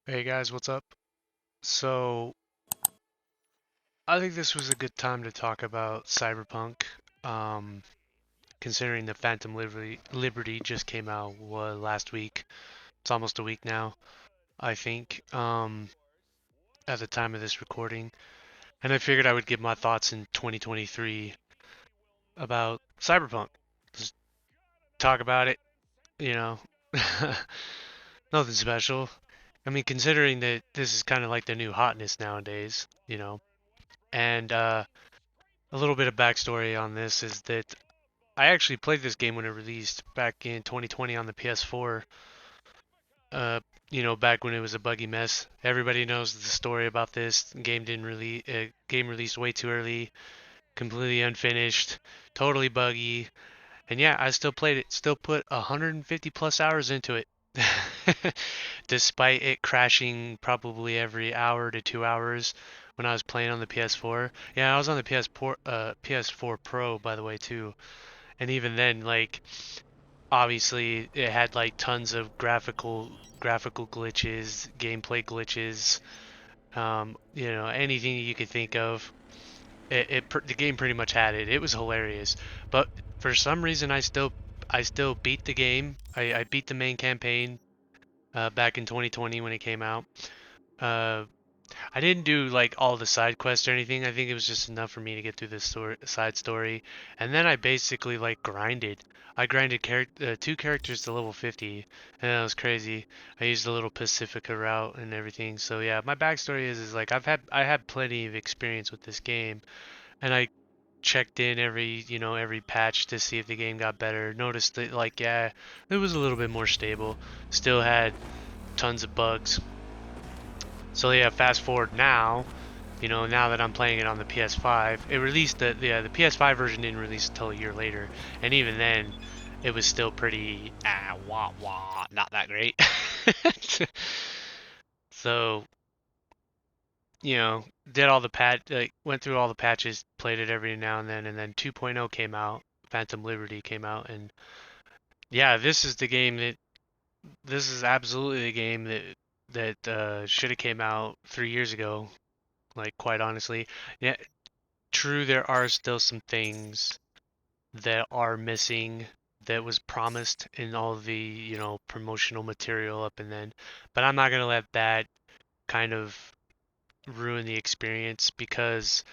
Hey guys, what's up? So, I think this was a good time to talk about Cyberpunk, um, considering the Phantom Liberty just came out last week. It's almost a week now, I think, at the time of this recording. And I figured I would give my thoughts in 2023 about Cyberpunk. Just talk about it, you know. Nothing special. I mean, considering that this is kind of like the new hotness nowadays, and a little bit of backstory on this is that I actually played this game when it released back in 2020 on the PS4. Uh, back when it was a buggy mess. Everybody knows the story about this. Game didn't really, game released way too early, completely unfinished, totally buggy. And yeah, I still played it. Still put 150 plus hours into it. Despite it crashing probably every hour to 2 hours when I was playing on the PS4. Yeah, I was on the PS4 Pro by the way too. And even then, like obviously it had like tons of graphical glitches, gameplay glitches, anything you could think of. The game pretty much had it. It was hilarious. But for some reason I still beat the game. I beat the main campaign back in 2020 when it came out. Uh, I didn't do like all the side quests or anything. I think it was just enough for me to get through the side story. And then I basically like grinded. I grinded two characters to level 50, and that was crazy. I used a little Pacifica route and everything. So yeah, my backstory is like I had plenty of experience with this game, and I checked in every patch to see if the game got better. Noticed that like yeah, it was a little bit more stable. Still had tons of bugs. So yeah, fast forward now, now that I'm playing it on the PS5, it released the PS5 version didn't release until a year later, and even then, it was still pretty wah wah, not that great. So did all the went through all the patches, played it every now and then 2.0 came out, Phantom Liberty came out, and yeah, this is absolutely the game that should have came out 3 years ago. Like quite honestly, yeah, true, there are still some things that are missing that was promised in all the, promotional material up and then, but I'm not gonna let that kind of ruin the experience because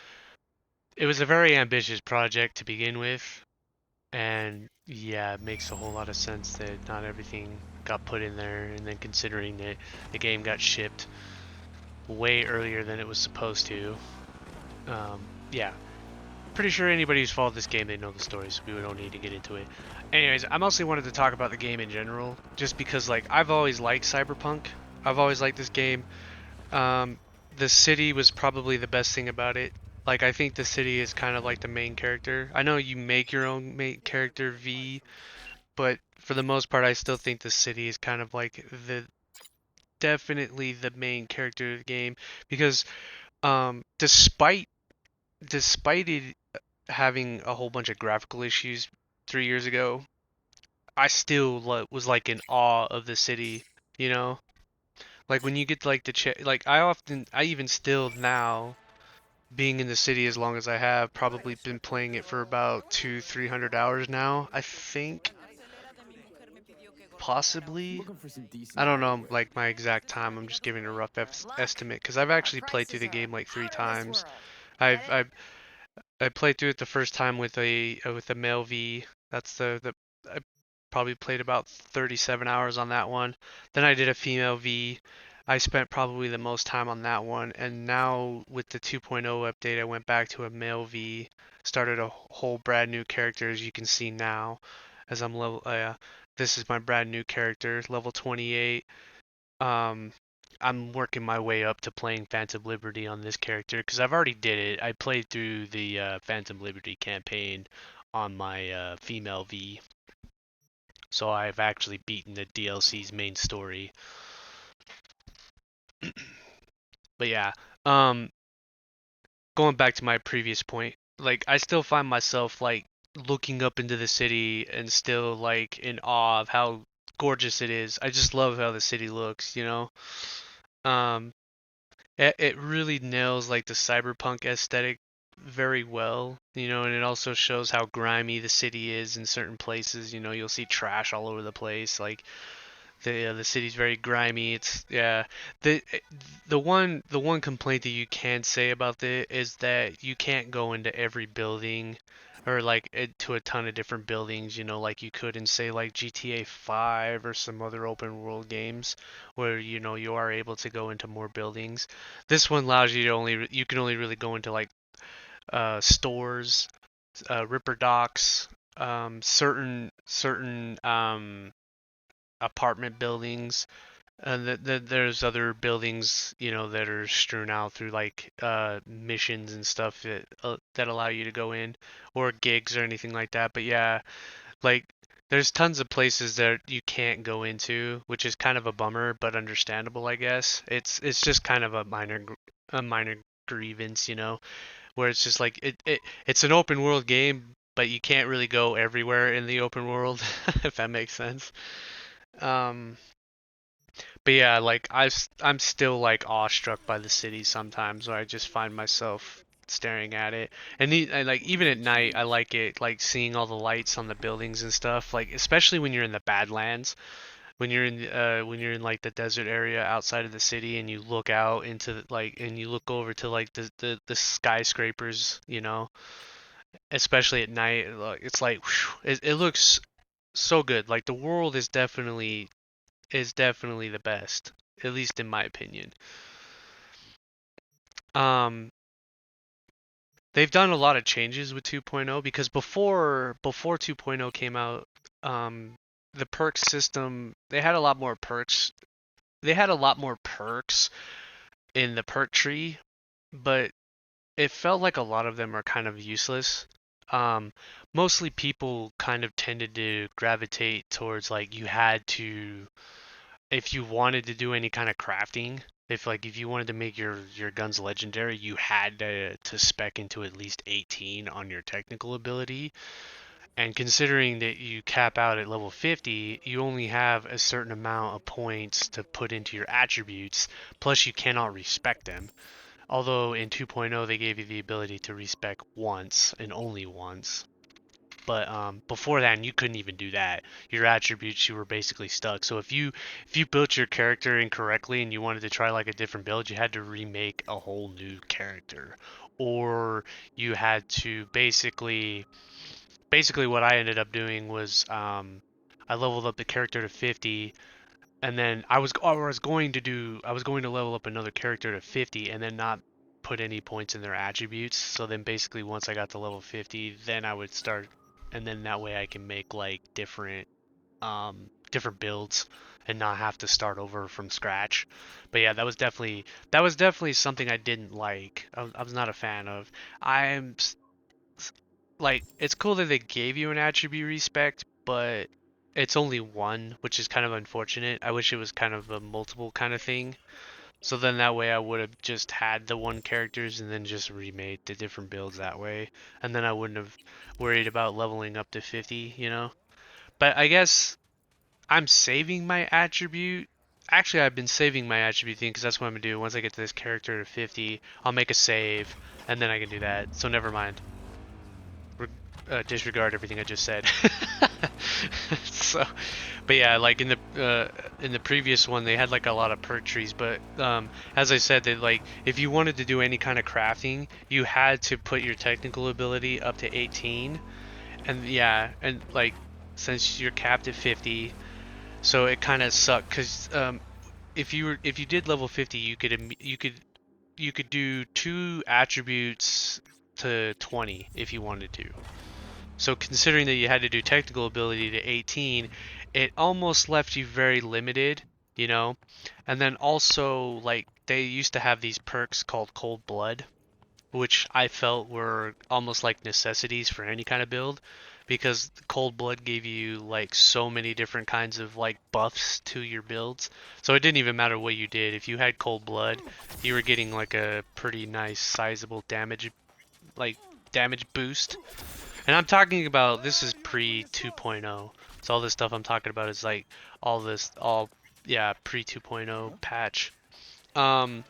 it was a very ambitious project to begin with, and yeah, it makes a whole lot of sense that not everything got put in there, and then considering that the game got shipped way earlier than it was supposed to, yeah, pretty sure anybody who's followed this game, they know the story, so we don't need to get into it. Anyways, I mostly wanted to talk about the game in general, just because like I've always liked Cyberpunk. I've always liked this game. Um, the city was probably the best thing about it. Like I think the city is kind of like the main character. I know you make your own main character V, but for the most part, I still think the city is kind of like the definitely the main character of the game because despite it having a whole bunch of graphical issues 3 years ago, I still was like in awe of the city, you know? Like when you get like like I even still now being in the city as long as I have, probably been playing it for about 300 hours now, I think possibly. I don't know like my exact time. I'm just giving a rough estimate because I've actually played through the game like 3 times. I've I played through it the first time with a male V. That's the I probably played about 37 hours on that one. Then I did a female V. I spent probably the most time on that one. And now with the 2.0 update, I went back to a male V, started a whole brand new character as you can see now as I'm level this is my brand new character, level 28. um, I'm working my way up to playing Phantom Liberty on this character because I've already did it. I played through the Phantom Liberty campaign on my female V, so I've actually beaten the DLC's main story. But yeah, um, going back to my previous point, like I still find myself like looking up into the city and still like in awe of how gorgeous it is. I just love how the city looks, you know? Um, it really nails like the cyberpunk aesthetic very well, you know, and it also shows how grimy the city is in certain places. You know, you'll see trash all over the place. Like the city's very grimy. It's yeah. The the one complaint that you can say about it is that you can't go into every building or like to a ton of different buildings, you know, like you could in say like GTA 5 or some other open world games where you know you are able to go into more buildings. This one allows you to only you can only really go into like stores, Ripper docks, certain apartment buildings. And there's other buildings, you know, that are strewn out through like missions and stuff that allow you to go in, or gigs or anything like that. But yeah, like there's tons of places that you can't go into, which is kind of a bummer, but understandable, I guess. It's just kind of a minor grievance, you know, where it's just like it's an open world game, but you can't really go everywhere in the open world, if that makes sense. Um, but yeah, like I'm still like awestruck by the city sometimes, where I just find myself staring at it. And like even at night, I like it, like seeing all the lights on the buildings and stuff. Like especially when you're in the Badlands, when you're in like the desert area outside of the city, and you look out into like and you look over to like the skyscrapers, you know, especially at night, like, it's like whew, it looks so good. Like the world is definitely the best, at least in my opinion. Um, they've done a lot of changes with 2.0 because before 2.0 came out, the perk system they had a lot more perks. They had a lot more perks in the perk tree, but it felt like a lot of them are kind of useless. Um, Mostly people kind of tended to gravitate towards like you had to if you wanted to do any kind of crafting, if you wanted to make your guns legendary, you had to spec into at least 18 on your technical ability. And considering that you cap out at level 50, you only have a certain amount of points to put into your attributes, plus you cannot respec them. Although in 2.0 they gave you the ability to respec once and only once. But before that, you couldn't even do that. Your attributes, you were basically stuck. So if you built your character incorrectly and you wanted to try like a different build, you had to remake a whole new character, or you had to basically what I ended up doing was I leveled up the character to 50, and then I was going to level up another character to 50 and then not put any points in their attributes. So then basically once I got to level 50, then I would start, and then that way I can make like different builds and not have to start over from scratch. But yeah, that was definitely something I didn't like. I was not a fan of. I'm like it's cool that they gave you an attribute respect, but it's only one, which is kind of unfortunate. I wish it was kind of a multiple kind of thing. So then that way I would have just had the one characters and then just remade the different builds that way. And then I wouldn't have worried about leveling up to 50, you know? But I guess I'm saving my attribute. Actually, I've been saving my attribute thing because that's what I'm gonna do. Once I get to this character to 50, I'll make a save and then I can do that. So never mind. Disregard everything I just said. So, but yeah, like in the previous one, they had like a lot of perk trees. But as I said, that like if you wanted to do any kind of crafting, you had to put your technical ability up to 18. And yeah, and like since you're capped at 50, so it kind of sucked because if you did level 50, you could do two attributes to 20 if you wanted to. So considering that you had to do technical ability to 18, it almost left you very limited, you know? And then also like they used to have these perks called cold blood, which I felt were almost like necessities for any kind of build because cold blood gave you like so many different kinds of like buffs to your builds. So it didn't even matter what you did. If you had cold blood, you were getting like a pretty nice sizable like damage boost, and I'm talking about this is pre 2.0. So all this stuff I'm talking about is like all this all yeah, pre 2.0 patch. Um,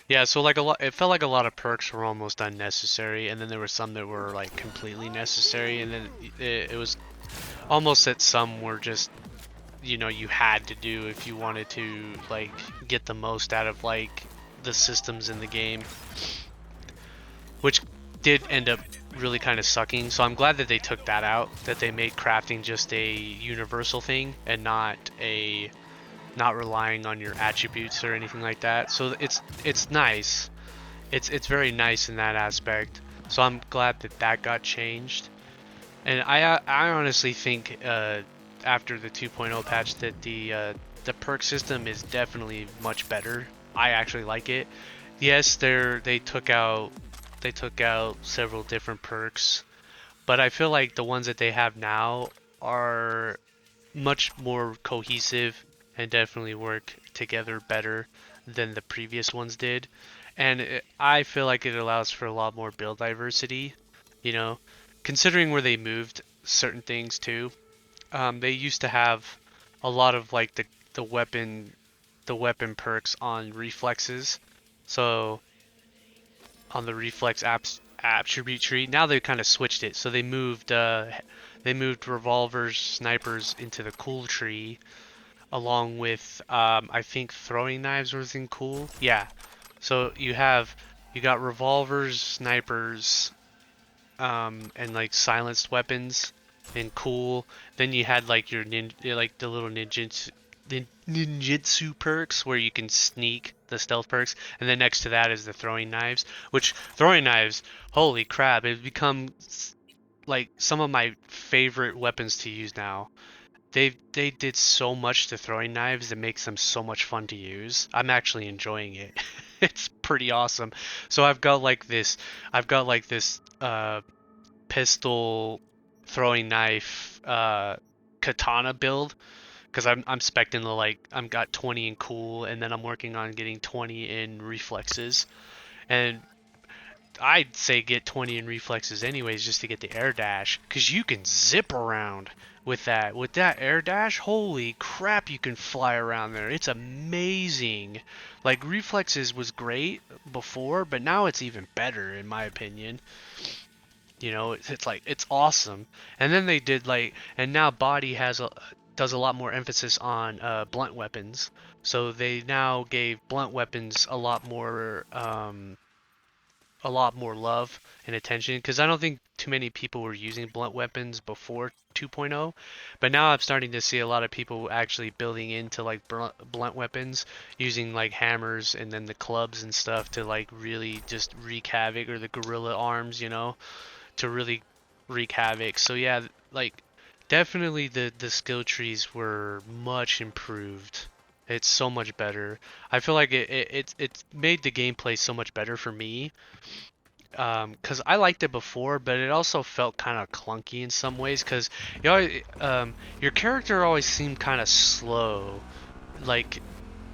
yeah, so like a lot, it felt like a lot of perks were almost unnecessary, and then there were some that were like completely necessary, and then it was almost that some were just, you had to do if you wanted to like get the most out of like the systems in the game, which did end up really kind of sucking. So I'm glad that they took that out, that they made crafting just a universal thing and not relying on your attributes or anything like that. So it's nice. It's very nice in that aspect. So I'm glad that that got changed. And I honestly think after the 2.0 patch that the perk system is definitely much better. I actually like it. Yes, they took out several different perks, but I feel like the ones that they have now are much more cohesive and definitely work together better than the previous ones did. And I feel like it allows for a lot more build diversity, you know, considering where they moved certain things too. They used to have a lot of like the weapon the weapon perks on reflexes. So on the reflex attribute tree. Now they kind of switched it. So they moved revolvers, snipers into the cool tree, along with I think throwing knives was in cool. Yeah. So you got revolvers, snipers, and like silenced weapons and cool. Then you had like your like the little ninjutsu perks where you can sneak, the stealth perks, and then next to that is the throwing knives. Which throwing knives, holy crap, it's become like some of my favorite weapons to use now. They did so much to throwing knives that makes them so much fun to use. I'm actually enjoying it. It's pretty awesome. So I've got like this pistol throwing knife katana build because I'm specting the like I'm got 20 in cool and then I'm working on getting 20 in reflexes, and I'd say get 20 in reflexes anyways just to get the air dash because you can zip around with that air dash. Holy crap, you can fly around there. It's amazing. Like reflexes was great before, but now it's even better in my opinion. It's like it's awesome. And then they did like, and now body does a lot more emphasis on blunt weapons. So they now gave blunt weapons a lot more love and attention because I don't think too many people were using blunt weapons before 2.0, but now I'm starting to see a lot of people actually building into like blunt weapons, using like hammers and then the clubs and stuff to like really just wreak havoc, or the gorilla arms, to really wreak havoc. So yeah, like definitely the skill trees were much improved. It's so much better. I feel like it's made the gameplay so much better for me. Because I liked it before, but it also felt kind of clunky in some ways. Because your character always seemed kind of slow, like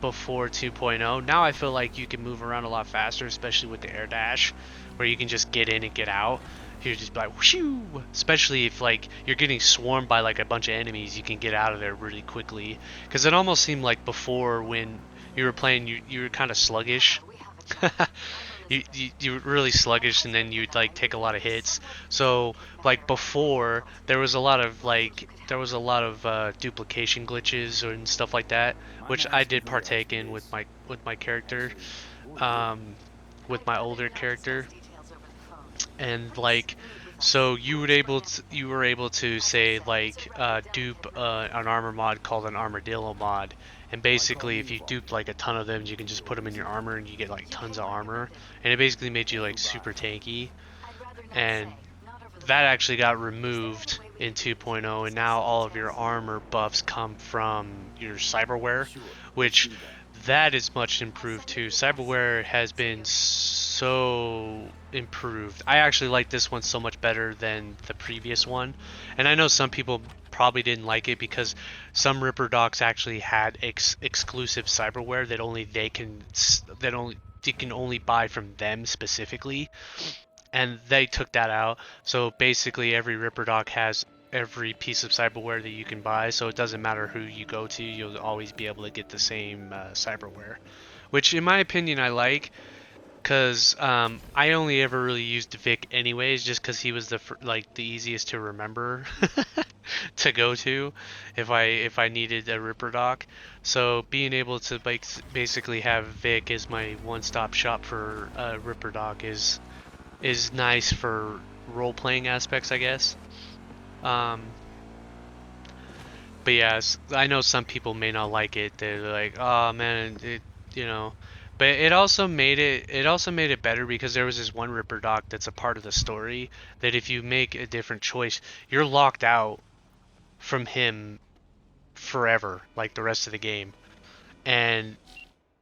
before 2.0. Now I feel like you can move around a lot faster, especially with the air dash, where you can just get in and get out. You're just like whoo! Especially if like you're getting swarmed by like a bunch of enemies, you can get out of there really quickly. Because it almost seemed like before when you were playing, you were kind of sluggish. You were really sluggish, and then you'd like take a lot of hits. So like before, there was a lot of duplication glitches and stuff like that, which I did partake in with my character, um, with my older character. And like so you were able to say like dupe an armor mod called an armadillo mod, and basically if you duped like a ton of them, you can just put them in your armor and you get like tons of armor, and it basically made you like super tanky. And that actually got removed in 2.0, and now all of your armor buffs come from your cyberware, which that is much improved too. Cyberware has been so improved. I actually like this one so much better than the previous one, and I know some people probably didn't like it because some Ripper docs actually had exclusive cyberware that you can only buy from them specifically, and they took that out. So basically, every Ripper Doc has every piece of cyberware that you can buy, so it doesn't matter who you go to, you'll always be able to get the same cyberware. Which, in my opinion, I like, because I only ever really used Vic anyways, just because he was like the easiest to remember to go to if I needed a Ripper dock. So being able to like basically have Vic as my one-stop shop for Ripper dock is nice for role-playing aspects, I guess. Um, but yeah, I know some people may not like it. They're like, "Oh man, you know." But it also made it better because there was this one Ripper doc that's a part of the story that if you make a different choice, you're locked out from him forever, like the rest of the game. And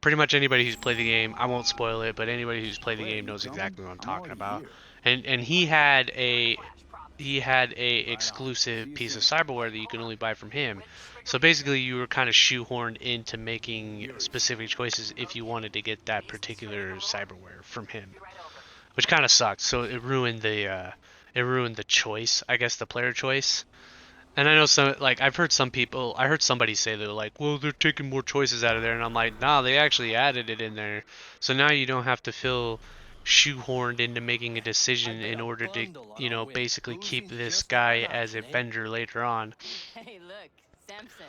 pretty much anybody who's played the game, I won't spoil it, but anybody who's played the Wait, game you knows coming? exactly what I'm I'm talking already about. here. And he had a Right on. See exclusive you piece of soon. cyberware that you can only buy from him. So basically, you were kind of shoehorned into making Yours. specific choices if you wanted to get that particular cyberware from him, which kind of sucked. So it ruined the choice, I guess, the player choice. And I know I heard somebody say they're like, well, they're taking more choices out of there, and I'm like, nah, they actually added it in there, so now you don't have to feel shoehorned into making a decision in order to, basically keep this guy as a vendor later on. Hey, look, Samson.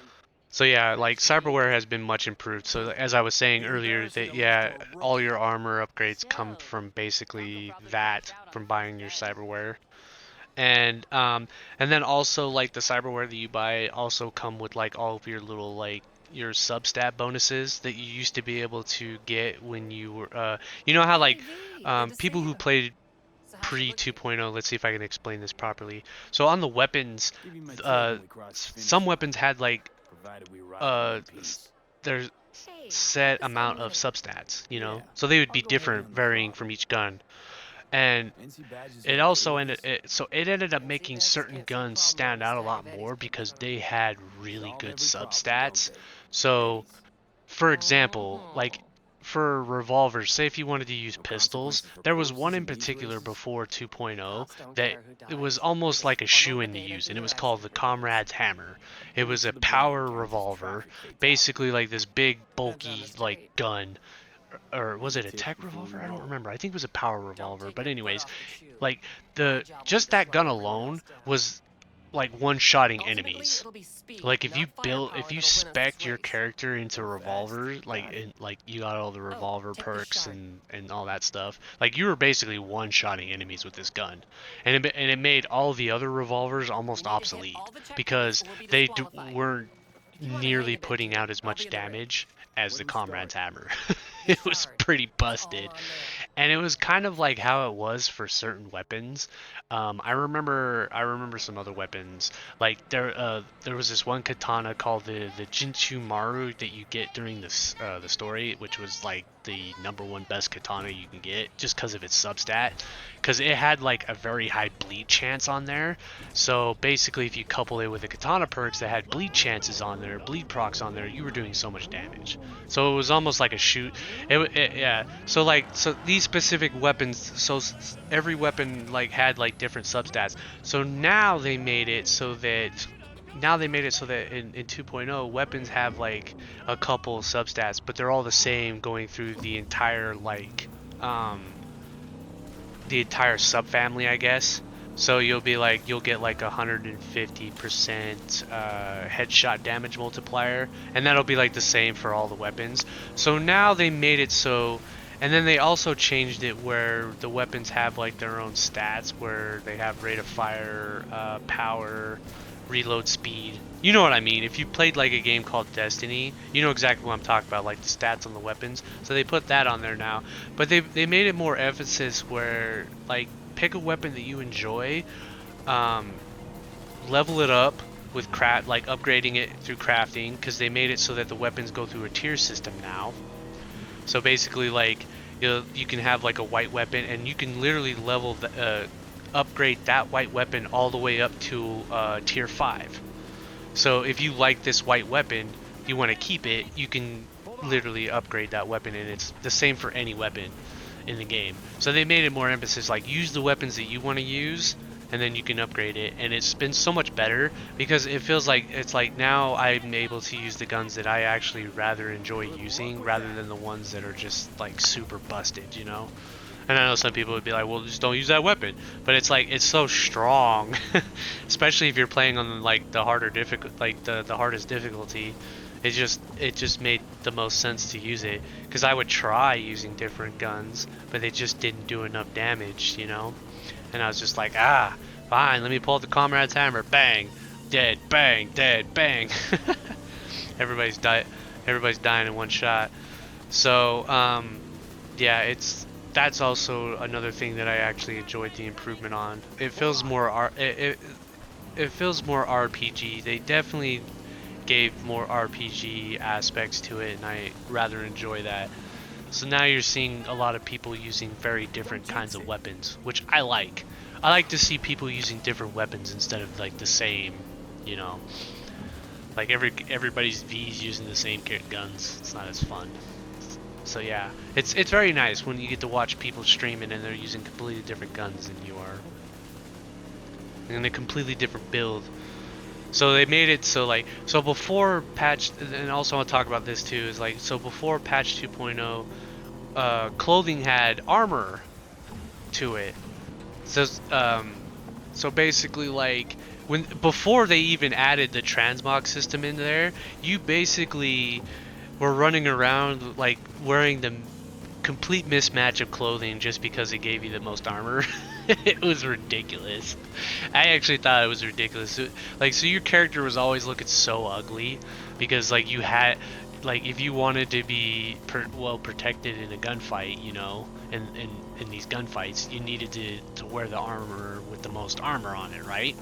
So yeah, like cyberware has been much improved. So as I was saying Bit earlier, embarrassing that to lose to yeah, a all rookie. your armor upgrades come So, from basically Bronco probably missed that, out on from a first buying your dance. cyberware. And then also like the cyberware that you buy also come with like all of your little like your substat bonuses that you used to be able to get when you were you know how Hey, like V, good to people see who you. played So how's it pre looking? 2.0, let's see if I can explain this properly. So on the weapons, Give you my tip uh when we cross the some finish line. weapons had like Provided we arrive in uh one piece. there's Hey, set just a amount of minute. substats, Yeah, so they would I'll be go heavy different, on the varying prop. from each gun. And NC badges are it okay also with ended this? it, so it ended up NC making badges certain can't see a guns problem with stand a out a stack lot of eddies more putting because over they it. had really Solve good every problem, don't substats. they? So, Eddies. for example, like Mm-hmm. for revolvers, say if you wanted to use No pistols, consequences for there was one corpses in in these particular races? before 2.0 Cops don't that care who it was dies. They almost just like a funnel the shoe-in to data use, through and it their was called the exfiltrators. Comrade's Hammer. It was Bullet a to the brain power counts as revolver, traffic fatality. basically like this big, Depends on the bulky, like straight. gun. Or was Need a it a tip tech before we revolver? I don't roll. remember. I think it was a power Don't revolver. take But your foot anyways, off the chew. like My the job will be just to that slow gun everyone alone else down. was like one-shotting Ultimately, enemies. it'll be speed, Like not if firepower, you that'll win us this spec your race. character into Go fast. revolver, Got it. like you got all the Oh, revolver take this perks shard. and all that stuff. Like you were basically one-shotting enemies with this gun, and it made all the other revolvers We almost need to hit obsolete all the checkpoints because or we'll be they disqualified. weren't If you want to hang nearly a bit putting out too, as I'll be much at the ready. damage as Where the do we start? Comrade's Hammer. The It was shard. pretty It's all busted. on there. And it was kind of like how it was for certain weapons. I remember some other weapons. Like there was this one katana called the Jinchu Maru that you get during the story, which was like the number one best katana you can get just because of its substat, because it had like a very high bleed chance on there. So basically, if you couple it with the katana perks that had bleed chances on there, bleed procs on there, you were doing so much damage. So it was almost like a shoot. Yeah. So these specific weapons. So every weapon like had like different substats. So now they made it so that in 2.0 weapons have like a couple substats, but they're all the same going through um the entire subfamily, I guess. So you'll get like 150% headshot damage multiplier, and that'll be like the same for all the weapons. So now they made it so, and then they also changed it where the weapons have like their own stats, where they have rate of fire, power, reload speed. You know what I mean? If you played like a game called Destiny, you know exactly what I'm talking about, like the stats on the weapons. So they put that on there now, but they made it more emphasis where like pick a weapon that you enjoy, um, level it up with craft, like upgrading it through crafting, because they made it so that the weapons go through a tier system now. So basically, like you can have like a white weapon, and you can literally upgrade that white weapon all the way up to tier 5. So if you like this white weapon, you want to keep it, you can literally upgrade that weapon, and it's the same for any weapon in the game. So they made it more emphasis like use the weapons that you want to use, and then you can upgrade it, and it's been so much better because it feels like it's like now I'm able to use the guns that I actually rather enjoy using rather than the ones that are just like super busted, you know? And I know some people would be like, well, just don't use that weapon. But it's like, it's so strong. Especially if you're playing on like the harder difficult, like the hardest difficulty. It just made the most sense to use it. Because I would try using different guns, but they just didn't do enough damage, you know? And I was just like, fine, let me pull out the comrade's hammer. Bang, dead, bang, dead, bang. everybody's everybody's dying in one shot. So, yeah, that's also another thing that I actually enjoyed the improvement on. It feels more it feels more RPG. They definitely gave more RPG aspects to it, and I rather enjoy that. So now you're seeing a lot of people using very different kinds of weapons, which I like. I like to see people using different weapons instead of like the same, you know. Like everybody's V's using the same guns. It's not as fun. So yeah, it's very nice when you get to watch people streaming and they're using completely different guns than you are, and a completely different build. So they made it so like before patch, and also I want to talk about this too, is like so before patch 2.0, clothing had armor to it. So so basically like before they even added the transmog system in there, you basically were running around like wearing the complete mismatch of clothing just because it gave you the most armor. It was ridiculous. I actually thought it was ridiculous. So your character was always looking so ugly because like you had like if you wanted to be well protected in a gunfight, you know, in these gunfights, you needed to wear the armor with the most armor on it, right?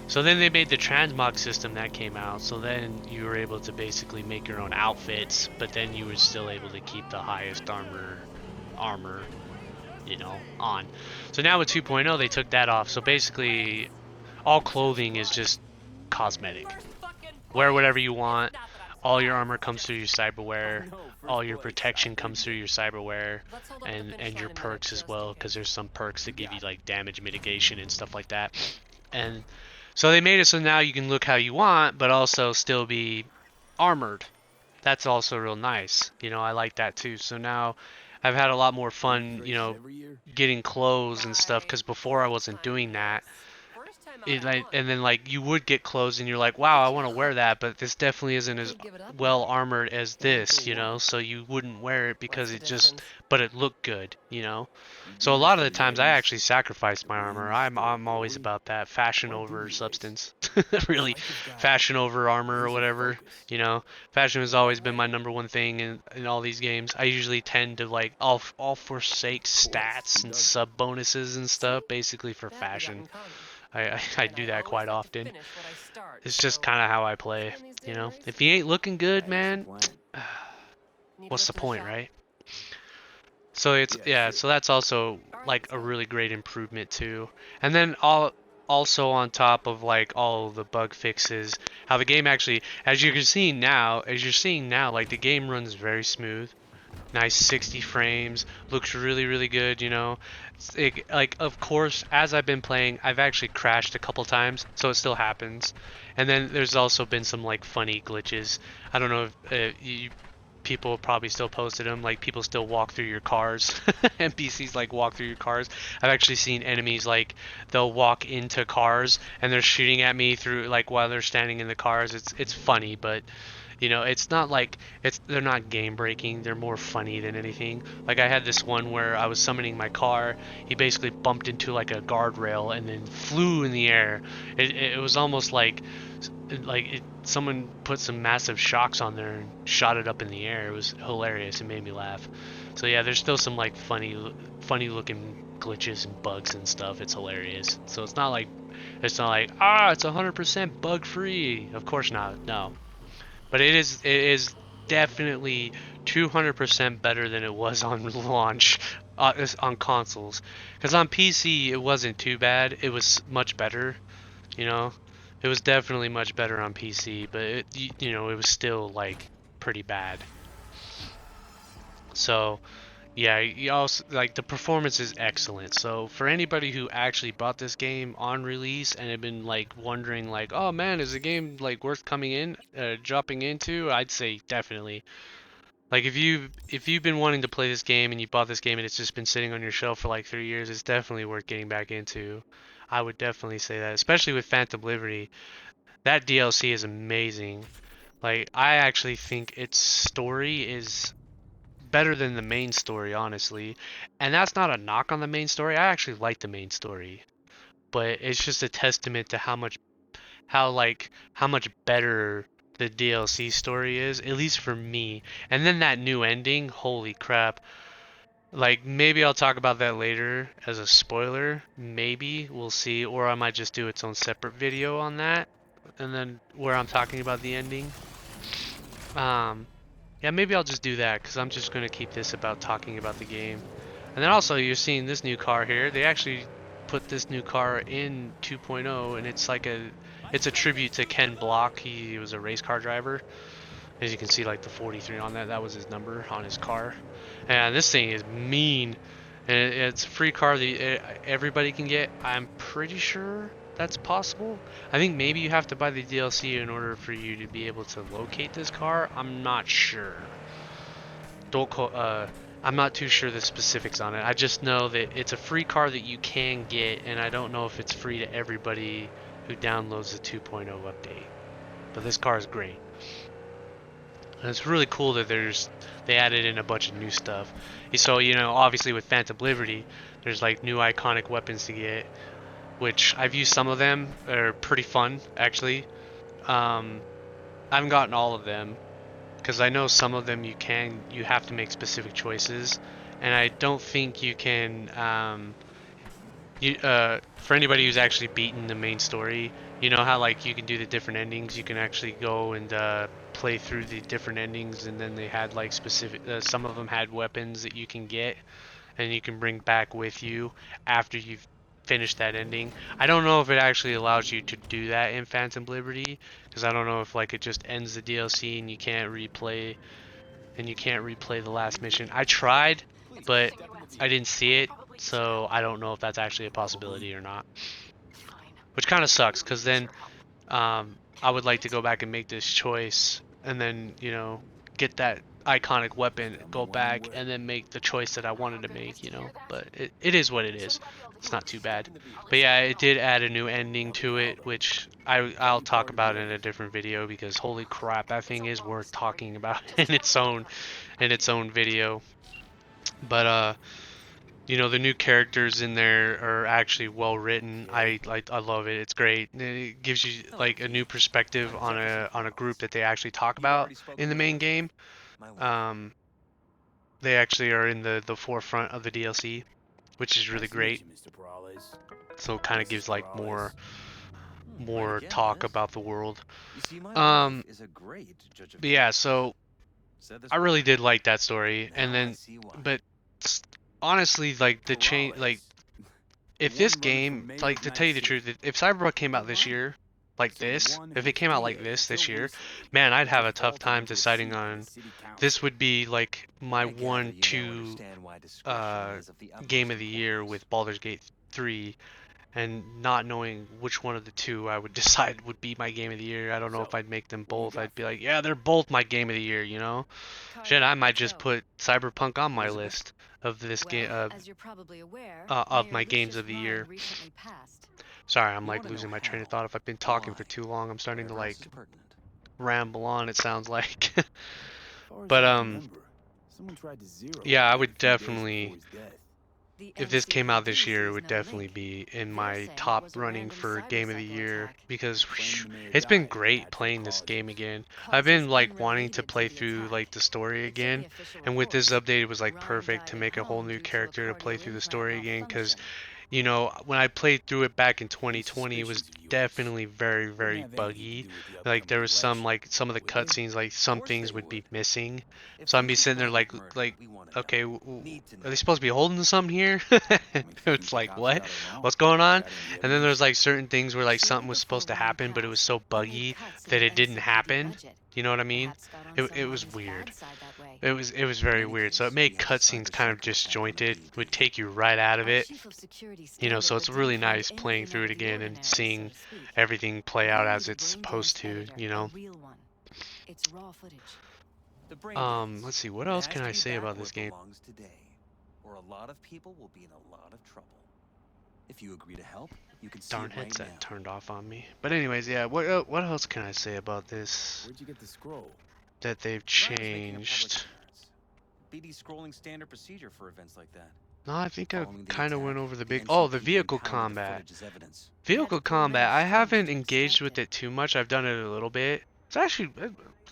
So then they made the transmog system that came out, so then you were able to basically make your own outfits, but then you were still able to keep the highest armor, you know, on. So now with 2.0 they took that off, so basically all clothing is just cosmetic. Wear whatever you want, all your armor comes through your cyberware, all your protection comes through your cyberware, and your perks as well, because there's some perks that give you like damage mitigation and stuff like that. And so they made it so now you can look how you want, but also still be armored. That's also real nice. You know, I like that too. So now I've had a lot more fun, you know, getting clothes and stuff, because before I wasn't doing that. And then like you would get clothes and you're like, wow, I want to wear that, but this definitely isn't as well armored as this, you know, so you wouldn't wear it because but it looked good, you know. So a lot of the times I actually sacrifice my armor. I'm always about that fashion over substance. Really, fashion over armor or whatever, you know. Fashion has always been my number one thing in all these games. I usually tend to like all forsake stats and sub bonuses and stuff basically for fashion. I do that quite often. It's just kind of how I play, you know. If you ain't looking good, man, what's the point, right? So so that's also like a really great improvement too. And then also on top of like all the bug fixes, how the game actually, as you're seeing now, like the game runs very smooth. Nice 60 frames, looks really really good, you know. Like of course as I've been playing I've actually crashed a couple times, so it still happens. And then there's also been some like funny glitches. I don't know if people probably still posted them, like people still walk through your cars. NPCs like walk through your cars. I've actually seen enemies like they'll walk into cars and they're shooting at me through like while they're standing in the cars. It's funny, but you know, it's not like they're not game breaking, they're more funny than anything. Like I had this one where I was summoning my car, he basically bumped into like a guardrail and then flew in the air. It was almost like someone put some massive shocks on there and shot it up in the air. It was hilarious. It made me laugh. So yeah, there's still some like funny looking glitches and bugs and stuff. It's hilarious. So it's not like it's 100% bug free. Of course not. No. But it is definitely 200% better than it was on launch on consoles. Because on PC it wasn't too bad. It was much better, you know. It was definitely much better on PC, but you know, it was still like pretty bad. So Yeah, you also like the performance is excellent. So for anybody who actually bought this game on release and had been like wondering like, oh man, is the game like worth coming in, dropping into? I'd say definitely. Like if you've been wanting to play this game and you bought this game and it's just been sitting on your shelf for like 3 years, it's definitely worth getting back into. I would definitely say that, especially with Phantom Liberty. That DLC is amazing. Like I actually think its story is better than the main story, honestly. And that's not a knock on the main story. I actually like the main story, but it's just a testament to how much better the DLC story is, at least for me. And then that new ending, holy crap. Like maybe I'll talk about that later as a spoiler. Maybe we'll see, or I might just do its own separate video on that, and then where I'm talking about the ending. Um, yeah, maybe I'll just do that because I'm just going to keep this about talking about the game. And then also you're seeing this new car here. They actually put this new car in 2.0 and it's a tribute to Ken Block. He was a race car driver. As you can see like the 43 on that was his number on his car. And this thing is mean. And it's a free car that everybody can get. I'm pretty sure that's possible. I think maybe you have to buy the DLC in order for you to be able to locate this car. I'm not sure. Don't call, I'm not too sure the specifics on it. I just know that it's a free car that you can get, and I don't know if it's free to everybody who downloads the 2.0 update. But this car is great. And it's really cool that they added in a bunch of new stuff. So, you know, obviously with Phantom Liberty, there's like new iconic weapons to get, which I've used some of them. They're pretty fun, actually. I haven't gotten all of them, because I know some of them you have to make specific choices, and I don't think you can for anybody who's actually beaten the main story, you know how like you can do the different endings, you can actually go and play through the different endings, and then they had like specific some of them had weapons that you can get and you can bring back with you after you've finished that ending. I don't know if it actually allows you to do that in Phantom Liberty, because I don't know if like it just ends the DLC and you can't replay the last mission. I tried, but I didn't see it, so I don't know if that's actually a possibility or not. Which kind of sucks, because then I would like to go back and make this choice, and then, you know, get that iconic weapon, go back, and then make the choice that I wanted to make, you know. But it is what it is. It's not too bad. But yeah, it did add a new ending to it, which I'll talk about in a different video, because holy crap, that thing is worth talking about in its own video. But you know, the new characters in there are actually well written. I love it. It's great. It gives you like a new perspective on a group that they actually talk about in the main game. They actually are in the forefront of the DLC, which is really great. So it kind of gives like more talk about the world. But yeah, so I really did like that story, and then but honestly, like the change, like if this game, like to tell you the truth, if Cyberpunk came out this year, like this, if it came out like this year, man, I'd have a tough time deciding on. This would be like my 1-2 game of the year with Baldur's Gate 3, and not knowing which one of the two I would decide would be my game of the year. I don't know if I'd make them both. I'd be like, yeah, they're both my game of the year, you know? Shit, I might just put Cyberpunk on my list of this game of my games of the year. Sorry, I'm like losing my train of thought. If I've been talking for too long, I'm starting to like ramble on, it sounds like. But yeah, I would definitely, if this came out this year, it would definitely be in my top running for game of the year, because whew, it's been great playing this game again. I've been like wanting to play through like the story again, and with this update it was like perfect to make a whole new character to play through the story again, because you know, when I played through it back in 2020, it was definitely very, very buggy. Like there was some of the cutscenes, like some things would be missing. So I'd be sitting there like, okay, are they supposed to be holding something here? It's like, what? What's going on? And then there's like certain things where like something was supposed to happen, but it was so buggy that it didn't happen. You know what I mean? Perhaps got on It someone's was weird. bad side that way. It was very many weird. So it cases, made we have a cutscenes kind of cyber psychopath disjointed, on would DB. take you right out of Our it. chief of security You know, stated so it, it's but really didn't find nice playing anything through out it of the again and ordinary, so seeing to speak. everything play We out need as a it's brain supposed dance to, editor, you a know. real one. It's raw footage. The brain dance. Let's see, what It else has can to I be say back about where this it game? belongs today, or a lot of people will be in a lot of trouble. If you agree to help, you can see Darn it right headset now. turned off on me. But anyways, yeah, what else can I say about this Where'd you get the scroll? that they've Ryan's making a public changed? appearance. BD scrolling standard procedure for events like that. No, I think I Following the kind of attack, went over the the big... Oh, NCPD the vehicle impounded the combat. footage as evidence. They had Vehicle to pull combat, many I strings haven't to engaged distract with him. it too much. I've done it a little bit. It's actually,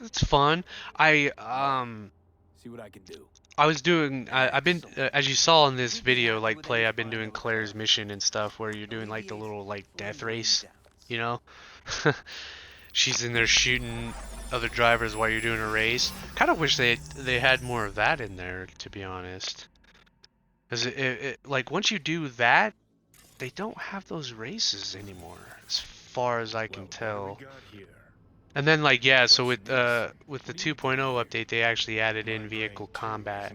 it's fun. I, See what I can do. I was doing, I've been, as you saw in this You'd be video, happy like, with play, any I've been find doing that would Claire's clarify. mission and stuff, where you're doing, like, the Alleviate little, like, death lingering race, doubts. you know? She's in there shooting other drivers while you're doing a race. Kind of wish they had more of that in there, to be honest. Because like, once you do that, they don't have those races anymore, as far as I can tell. And then, like, yeah, so with the 2.0 update, they actually added in vehicle combat.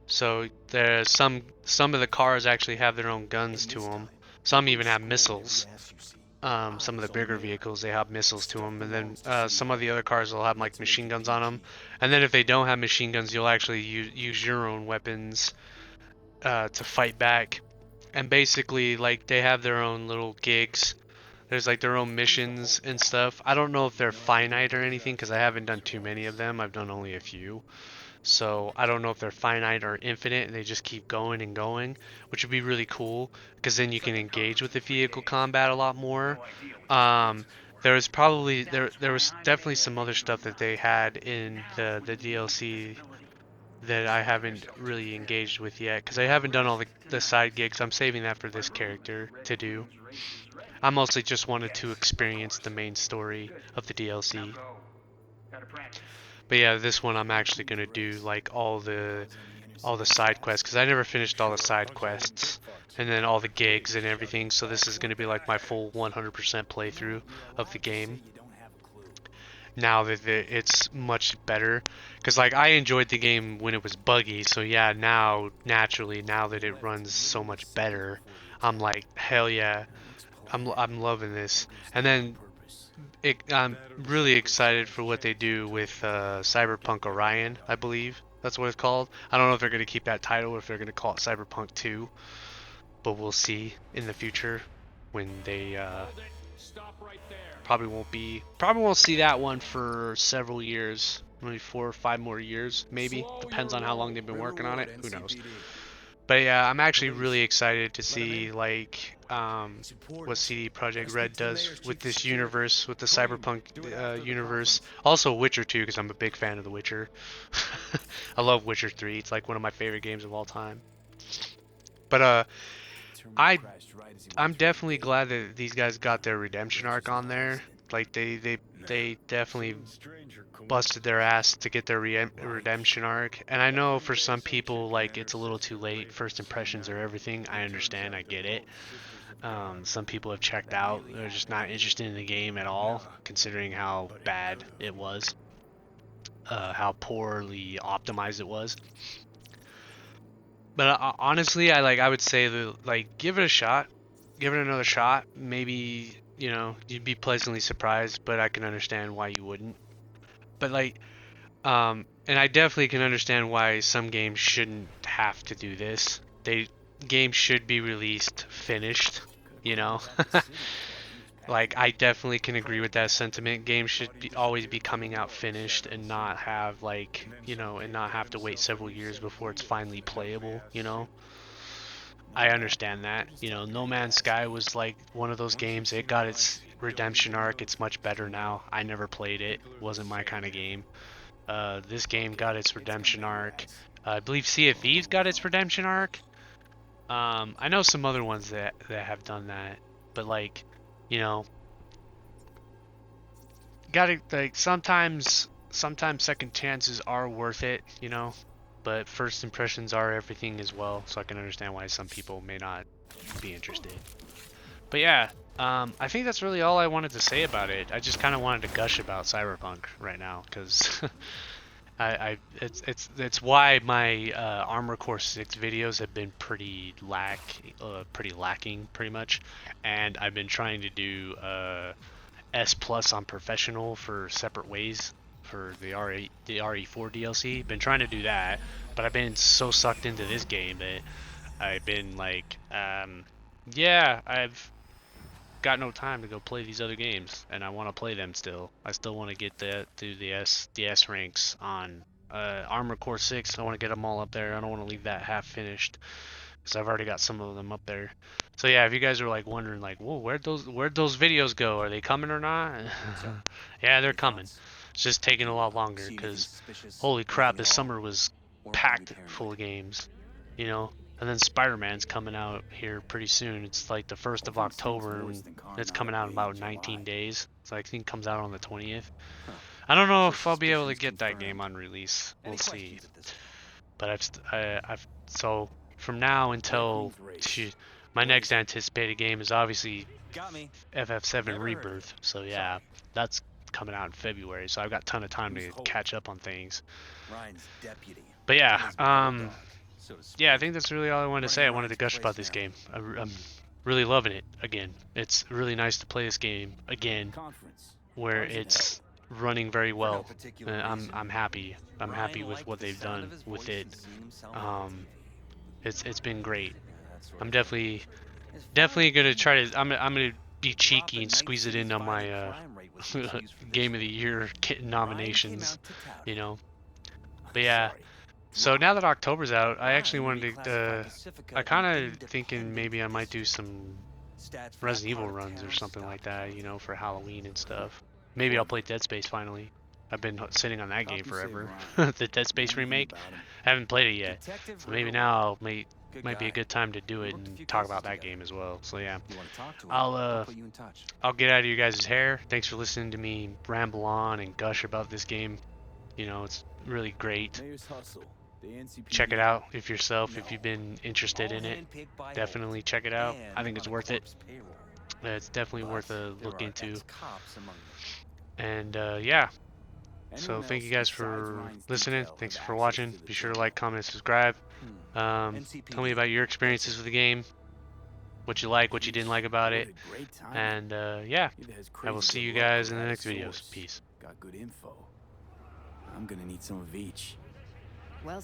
So there's some of the cars actually have their own guns to them. Some even have missiles. Some of the bigger vehicles, they have missiles to them, and then some of the other cars will have like machine guns on them. And then if they don't have machine guns, you'll actually use your own weapons to fight back. And basically, like, they have their own little gigs. There's like their own missions and stuff. I don't know if they're finite or anything because I haven't done too many of them. I've done only a few. So I don't know if they're finite or infinite and they just keep going and going, which would be really cool because then you can engage with the vehicle combat a lot more. There was probably there was definitely some other stuff that they had in the DLC that I haven't really engaged with yet because I haven't done all the side gigs. I'm saving that for this character to do. I mostly just wanted to experience the main story of the DLC. But yeah, this one I'm actually gonna do like all the side quests because I never finished all the side quests and then all the gigs and everything. So this is gonna be like my full 100% playthrough of the game. Now that it's much better, because like I enjoyed the game when it was buggy. So yeah, now naturally now that it runs so much better, I'm like, hell yeah. I'm loving this. And then I'm really excited for what they do with Cyberpunk Orion, I believe that's what it's called. I don't know if they're going to keep that title or if they're going to call it Cyberpunk 2, but we'll see in the future when they probably won't see that one for several years, maybe 4 or 5 more years, maybe. Depends on how long they've been working on it. Who knows? But yeah, I'm actually really excited to see like what CD Projekt Red does with this universe, with the Cyberpunk universe. Also Witcher 2, because I'm a big fan of The Witcher. I love Witcher 3. It's like one of my favorite games of all time. But I'm definitely glad that these guys got their redemption arc on there. Like they definitely busted their ass to get their redemption arc. And I know for some people, like, it's a little too late. First impressions are everything. I understand. I get it. Some people have checked out. They're just not interested in the game at all, considering how bad it was, how poorly optimized it was. But honestly, I would say that, like, give it a shot. Give it another shot. Maybe, you know, you'd be pleasantly surprised, but I can understand why you wouldn't. But like, and I definitely can understand why some games shouldn't have to do this. Games should be released finished, you know. Like, I definitely can agree with that sentiment. Games should always be coming out finished and not have, like, you know, and not have to wait several years before it's finally playable, you know. I understand that. You know, No Man's Sky was like one of those games. It got its redemption arc. It's much better now. I never played it. It wasn't my kind of game. This game got its redemption arc. I believe Sea of Thieves got its redemption arc. I know some other ones that have done that, but like, you know, gotta, like, sometimes second chances are worth it, you know, but first impressions are everything as well. So I can understand why some people may not be interested. But yeah, I think that's really all I wanted to say about it. I just kind of wanted to gush about Cyberpunk right now because it's why my Armor Core 6 videos have been pretty lacking pretty much, and I've been trying to do S plus on professional for separate ways for the RE4 DLC. Been trying to do that, but I've been so sucked into this game that I've been like, yeah, I've got no time to go play these other games, and I want to play them still. I still want to get the S ranks on Armor Core 6. I want to get them all up there. I don't want to leave that half finished because I've already got some of them up there. So yeah, if you guys are like wondering like, whoa, where'd those videos go? Are they coming or not? So, Yeah, they're any coming. thoughts? It's just taking a lot longer See anything because suspicious? holy crap, Anything this at all? summer was Or are we packed full of paranoid? games, you know. And then Spider-Man's coming out here pretty soon. It's like the 1st of Everything seems October, worse and than it's Coronado coming out in Bay in about 19 July. days. So I think it comes out on the 20th. Huh. I don't know So if I'll be able to suspicions get that game confirmed. on release. We'll Any see. questions at this point? But I've so from now until Queen's Race. my What next is it? anticipated game is obviously Got me. FF7 Never heard of Rebirth. it. So yeah, that's coming out in February. So I've got a ton of time Who's to Hope? catch up on things. Ryan's deputy. But yeah, And his bulldog, so to speak. yeah, I think that's really all I wanted to say. I Running wanted to Ryan's gush place about this now. game. I'm really loving it again. It's really nice to play this game again, Conference. where Why is it it's running very For no well. particular And reason. I'm happy. I'm Ryan happy with liked what the they've sound done of his with voice it. and seeing himself on It's been great. TV. Yeah, that sort I'm of definitely thing. As far definitely as gonna I try know, to. I'm gonna be cheeky dropping and Night squeeze it in City's on my violent crime rate was the excuse for this Game of the one. Year Ryan came nominations. out to tout You it. know. But yeah. Sorry. So now that October's out, I actually Ryan wanted to. reclassified Pacifica I an kind of thinking independent maybe I might do district. some Stats for that Resident Evil part of runs or town something like stopped that. counting. You know, for Halloween and stuff. Maybe I'll play Dead Space finally. I've been sitting on that game CompuSave forever. Ryan. The Dead Space Know anything remake. about him? I haven't played it yet. Detective So maybe Riddle. now Good might be a guy. good time to do We it worked a few and talk cases about that together. game as well. So yeah. You want to talk to him? I'll put you in touch. I'll get out of you guys' hair. Thanks for listening to me ramble on and gush about this game. You know, it's really great. Mayor's Hustle. The NCPD. Check it out if No. you've been interested All in it. handpicked by Definitely Holt, check it out. and I think it's on a worth it. corpse payroll. It's definitely But worth a there look are into. ex-cops among them. And yeah, Anyone so thank you else guys besides for Ryan's listening. detail Thanks have for access watching. to the Be sure to terminal? like, comment, subscribe. Tell me NCPD. about your experiences with the game, what you like, what you didn't like about What it, a great time. and yeah, Either has I will crazy see good you luck guys or in the at a next videos. source. Peace. Got good info. I'm gonna need some of each. Well